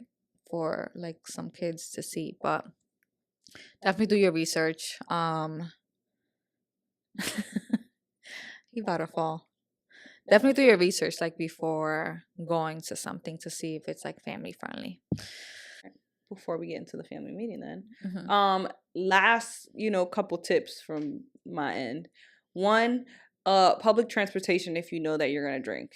for like some kids to see. But definitely do your research. You about to fall. Definitely do your research like before going to something, to see if it's like family friendly. Before we get into the family meeting then. Mhm. Last, couple tips from my end. One, public transportation if you know that you're gonna drink.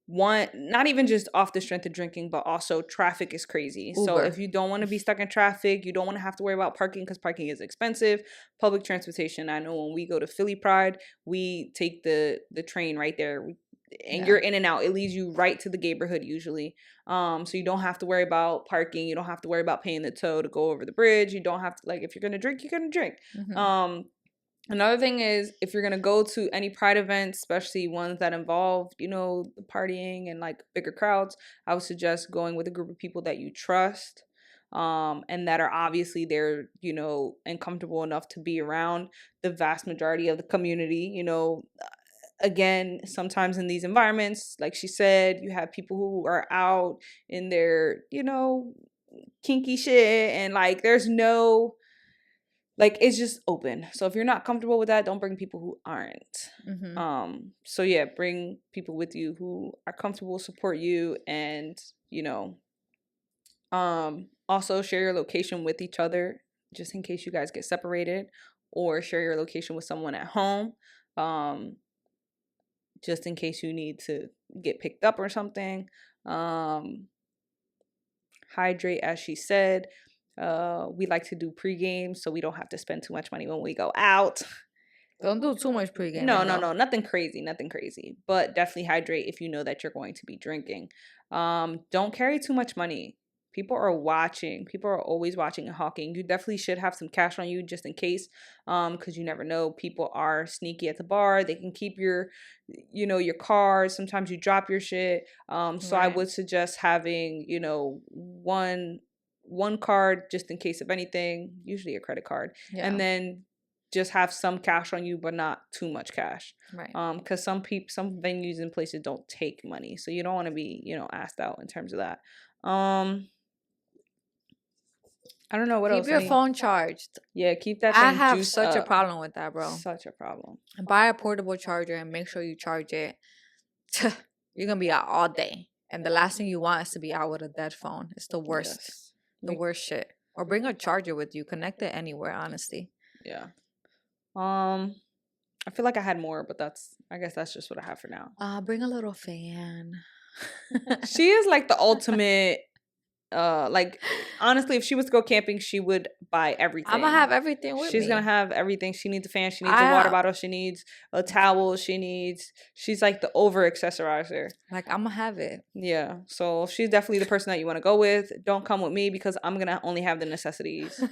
One, not even just off the strength of drinking, but also traffic is crazy. Uber. So if you don't want to be stuck in traffic, you don't want to have to worry about parking, because parking is expensive. Public transportation. I know when we go to Philly Pride, we take the train right there, and you're in and out. It leads you right to the neighborhood usually. So you don't have to worry about parking. You don't have to worry about paying the toll to go over the bridge. You don't have to, like, if you're gonna drink, you're gonna drink. Mhm. Another thing is, if you're gonna go to any pride events, especially ones that involve, partying and like bigger crowds, I would suggest going with a group of people that you trust, and that are obviously there, and comfortable enough to be around the vast majority of the community. Again, sometimes in these environments, like she said, you have people who are out in their, kinky shit, and like there's no, like, it's just open. So if you're not comfortable with that, don't bring people who aren't. So yeah, bring people with you who are comfortable, support you, and also share your location with each other, just in case you guys get separated, or share your location with someone at home, just in case you need to get picked up or something. Hydrate, as she said. We like to do pregame so we don't have to spend too much money when we go out. Don't do too much pregame. No, nothing crazy. But definitely hydrate if you know that you're going to be drinking. Don't carry too much money. People are watching. People are always watching and hawking. You definitely should have some cash on you just in case, because you never know. People are sneaky at the bar. They can keep your cards. Sometimes you drop your shit. So I would suggest having, one card just in case of anything, usually a credit card, and then just have some cash on you, but not too much cash. Right. Because some venues and places don't take money, so you don't want to be, asked out in terms of that. I don't know what else. Keep your phone charged. Yeah, keep that thing I have juiced such up. a problem with that, bro. Such a problem. Buy a portable charger and make sure you charge it. You're gonna be out all day, and the last thing you want is to be out with a dead phone. It's the worst. Yes. The worst shit. Or bring a charger with you. Connect it anywhere, honestly. Yeah. I feel like I had more, but I guess that's just what I have for now. Bring a little fan. She is like the ultimate. Like, honestly, if she was to go camping, she would buy everything. I'm gonna have everything with me. She's gonna have everything. She needs a fan. She needs a water bottle. She needs a towel. She's like the over accessorizer. Like, I'm gonna have it. Yeah. So she's definitely the person that you want to go with. Don't come with me because I'm gonna only have the necessities,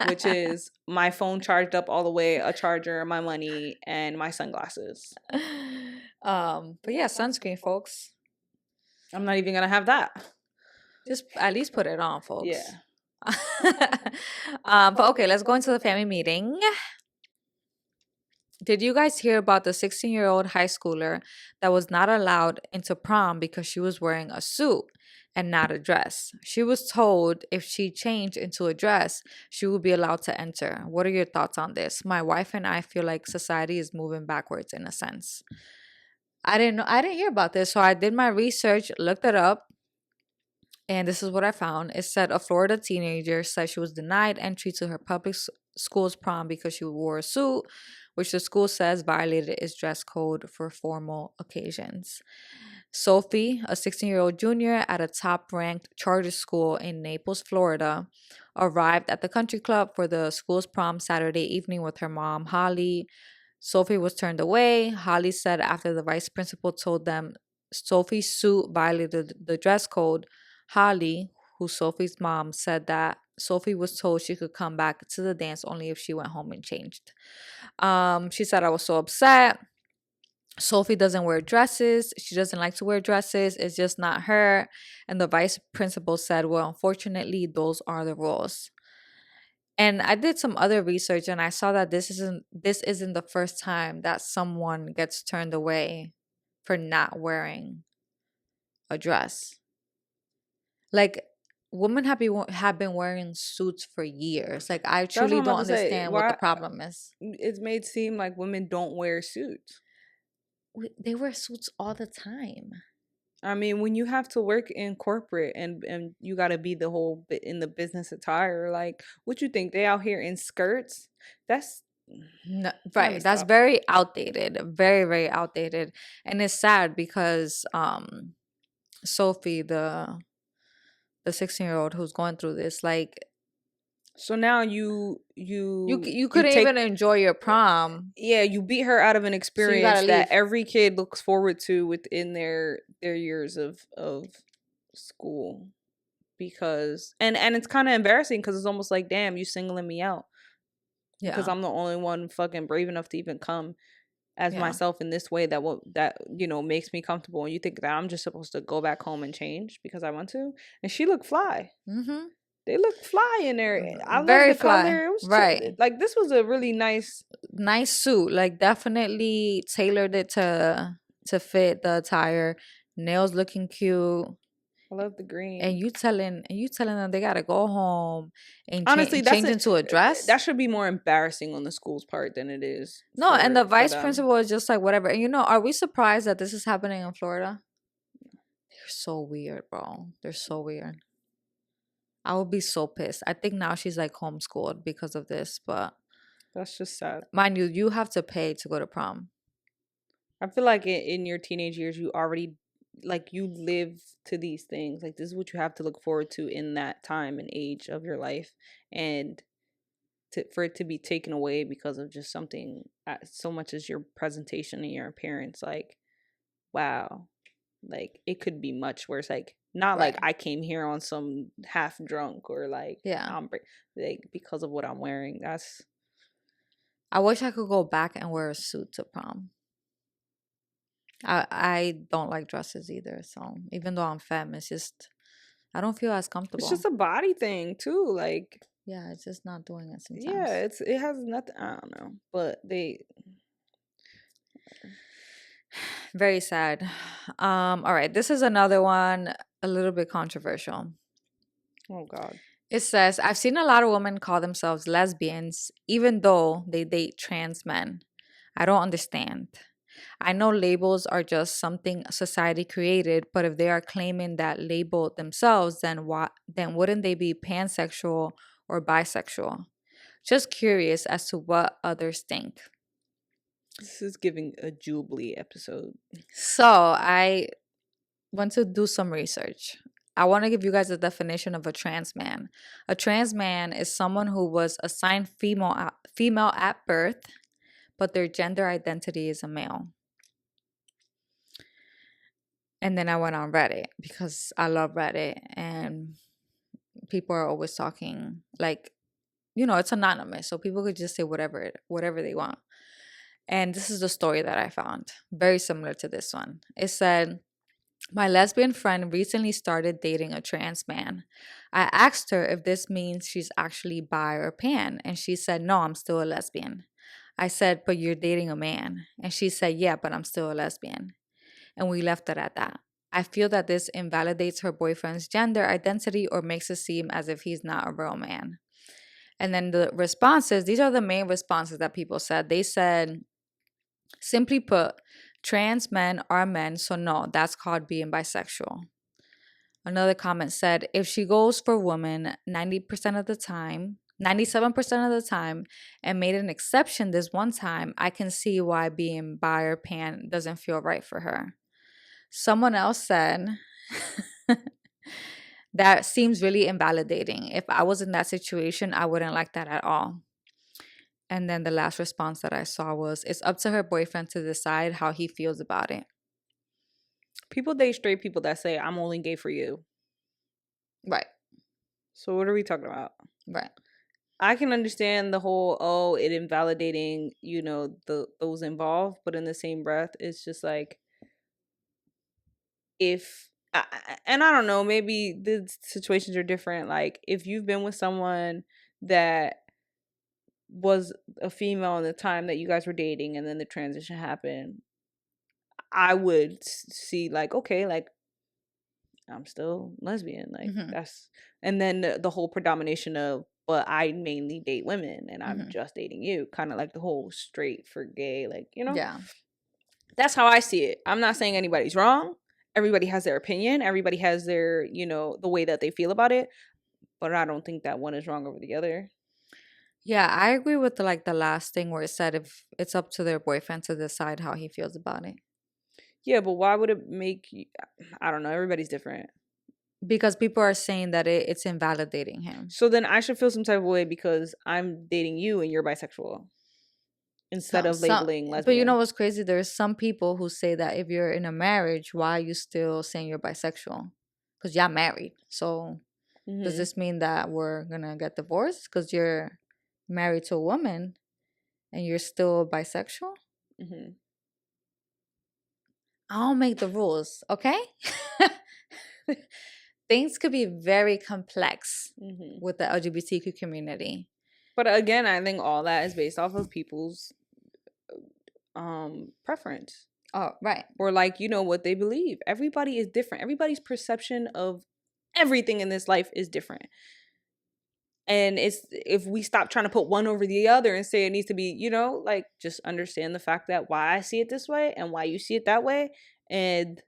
which is my phone charged up all the way, a charger, my money, and my sunglasses. But yeah, sunscreen, folks. I'm not even gonna have that. Just at least put it on, folks. Yeah. But okay, let's go into the family meeting. Did you guys hear about the 16-year-old high schooler that was not allowed into prom because she was wearing a suit and not a dress? She was told if she changed into a dress, she would be allowed to enter. What are your thoughts on this? My wife and I feel like society is moving backwards in a sense. I didn't hear about this, so I did my research, looked it up. And this is what I found. It said a Florida teenager said she was denied entry to her public school's prom because she wore a suit, which the school says violated its dress code for formal occasions. Sophie, a 16-year-old junior at a top-ranked charter school in Naples, Florida, arrived at the country club for the school's prom Saturday evening with her mom, Holly. Sophie was turned away. Holly said after the vice principal told them Sophie's suit violated the dress code, Holly, who's Sophie's mom, said that Sophie was told she could come back to the dance only if she went home and changed. She said, I was so upset. Sophie doesn't wear dresses. She doesn't like to wear dresses. It's just not her. And the vice principal said, well, unfortunately, those are the rules. And I did some other research and I saw that this isn't the first time that someone gets turned away for not wearing a dress. Like, women have been wearing suits for years. Like, I truly don't understand what the problem is. It's made seem like women don't wear suits. They wear suits all the time. I mean, when you have to work in corporate and you got to be the whole bit in the business attire, like, what you think? They out here in skirts? That's... No, right. That's very outdated. Very, very outdated. And it's sad because Sophie, the 16-year-old who's going through this, like, so now you couldn't even enjoy your prom. Yeah, you beat her out of an experience that every kid looks forward to within their years of school, because and it's kind of embarrassing because it's almost like, damn, you singling me out. because I'm the only one fucking brave enough to even come as myself in this way that makes me comfortable. And you think that I'm just supposed to go back home and change because I want to? And she looked fly. Mm-hmm. They look fly in there. I love Very the fly. color. It was right. like this was a really nice suit. Like definitely tailored it to fit the attire. Nails looking cute. I love the green. And you telling them they gotta go home and honestly change into a dress. That should be more embarrassing on the school's part than it is. No, and the vice principal is just like whatever. And are we surprised that this is happening in Florida? They're so weird, bro. They're so weird. I would be so pissed. I think now she's like homeschooled because of this, but that's just sad. Mind you, you have to pay to go to prom. I feel like in your teenage years, you already you live to these things. Like this is what you have to look forward to in that time and age of your life, and for it to be taken away because of just something so much as your presentation and your appearance. Like, wow, like it could be much worse. Like not right. Like I came here on some half drunk or like I'm like because of what I'm wearing. I wish I could go back and wear a suit to prom. I don't like dresses either. So even though I'm femme, it's just I don't feel as comfortable. It's just a body thing too. Like it's just not doing it sometimes. Yeah, it has nothing. I don't know, but they very sad. All right, this is another one a little bit controversial. Oh God. It says, I've seen a lot of women call themselves lesbians, even though they date trans men. I don't understand. I know labels are just something society created, but if they are claiming that label themselves, then wouldn't they be pansexual or bisexual? Just curious as to what others think. This is giving a Jubilee episode. So I went to do some research. I want to give you guys a definition of a trans man. A trans man is someone who was assigned female at birth, but their gender identity is a male. And then I went on Reddit because I love Reddit and people are always talking like, it's anonymous. So people could just say whatever they want. And this is the story that I found. Very similar to this one. It said, my lesbian friend recently started dating a trans man. I asked her if this means she's actually bi or pan, and she said, no, I'm still a lesbian. I said, but you're dating a man. And she said, yeah, but I'm still a lesbian. And we left it at that. I feel that this invalidates her boyfriend's gender identity or makes it seem as if he's not a real man. And then the responses, these are the main responses that people said. They said, simply put, trans men are men, so no, that's called being bisexual. Another comment said, if she goes for women 97% of the time, and made an exception this one time, I can see why being bi or pan doesn't feel right for her. Someone else said, that seems really invalidating. If I was in that situation, I wouldn't like that at all. And then the last response that I saw was, it's up to her boyfriend to decide how he feels about it. People date straight people that say, I'm only gay for you. Right. So what are we talking about? Right. I can understand the whole, it invalidating, those involved. But in the same breath, it's just like, and I don't know, maybe the situations are different. Like if you've been with someone that was a female in the time that you guys were dating and then the transition happened, I would see like, okay, like I'm still lesbian, like that's, and then the whole predomination of, but I mainly date women and I'm just dating you, kind of like the whole straight for gay, like, yeah, that's how I see it. I'm not saying anybody's wrong. Everybody has their opinion, everybody has their, the way that they feel about it, but I don't think that one is wrong over the other. Yeah, I agree with the last thing where it said if it's up to their boyfriend to decide how he feels about it. Yeah, but why would it make you, I don't know, everybody's different. Because people are saying that it's invalidating him. So then I should feel some type of way because I'm dating you and you're bisexual instead of labeling lesbian. But you know what's crazy? There's some people who say that if you're in a marriage, why are you still saying you're bisexual? Because y'all married. So does this mean that we're going to get divorced because you're married to a woman and you're still bisexual, Mm-hmm. I don't make the rules, okay? Things could be very complex with the LGBTQ community. But again, I think all that is based off of people's preference. Oh, right. Or like, you know, what they believe. Everybody is different. Everybody's perception of everything in this life is different. And it's, if we stop trying to put one over the other and say it needs to be, you know, like, just understand the fact that why I see it this way and why you see it that way. And,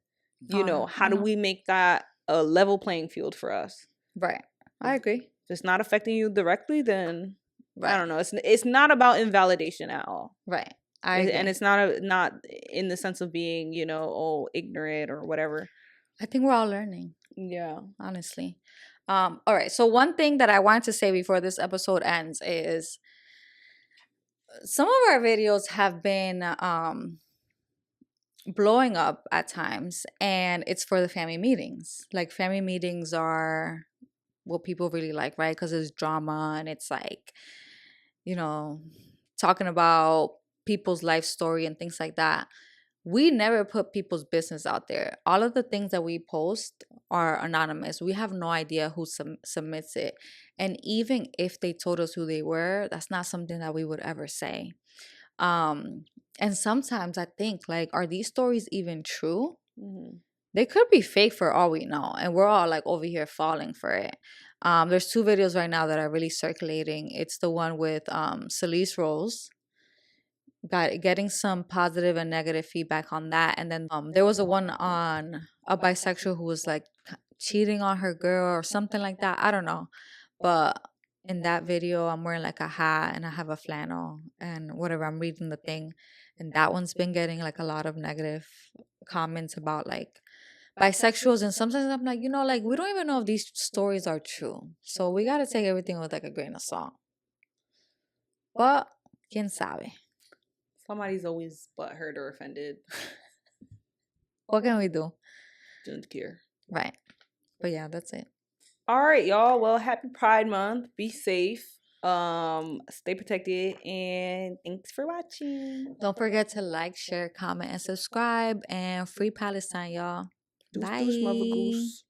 you know, how do we make that a level playing field for us? Right. I agree. If it's not affecting you directly, then I don't know. It's not about invalidation at all. Right. I agree. And it's not in the sense of being, you know, ignorant or whatever. I think we're all learning. Yeah. Honestly. All right. So one thing that I want to say before this episode ends is some of our videos have been blowing up at times, and it's for the family meetings. Like, family meetings are what people really like, right? Because it's drama and it's like, you know, talking about people's life story and things like that. We never put people's business out there. All of the things that we post are anonymous. We have no idea who submits it. And even if they told us who they were, that's not something that we would ever say. And sometimes I think, like, are these stories even true? They could be fake for all we know. And we're all like over here falling for it. There's 2 videos right now that are really circulating. It's the one with Celeste Rose, getting some positive and negative feedback on that. And then there was a one on a bisexual who was like cheating on her girl or something like that. I don't know. But in that video, I'm wearing like a hat and I have a flannel and whatever. I'm reading the thing. And that one's been getting like a lot of negative comments about like bisexuals. And sometimes I'm like, you know, like, we don't even know if these stories are true. So we got to take everything with like a grain of salt. But, quién sabe? Somebody's always butthurt or offended. What can we do? Don't care. Right. But yeah, that's it. All right, y'all. Well, happy Pride Month. Be safe. Stay protected, and thanks for watching. Don't forget to like, share, comment, and subscribe. And free Palestine, y'all. Bye. Deuce, mother goose.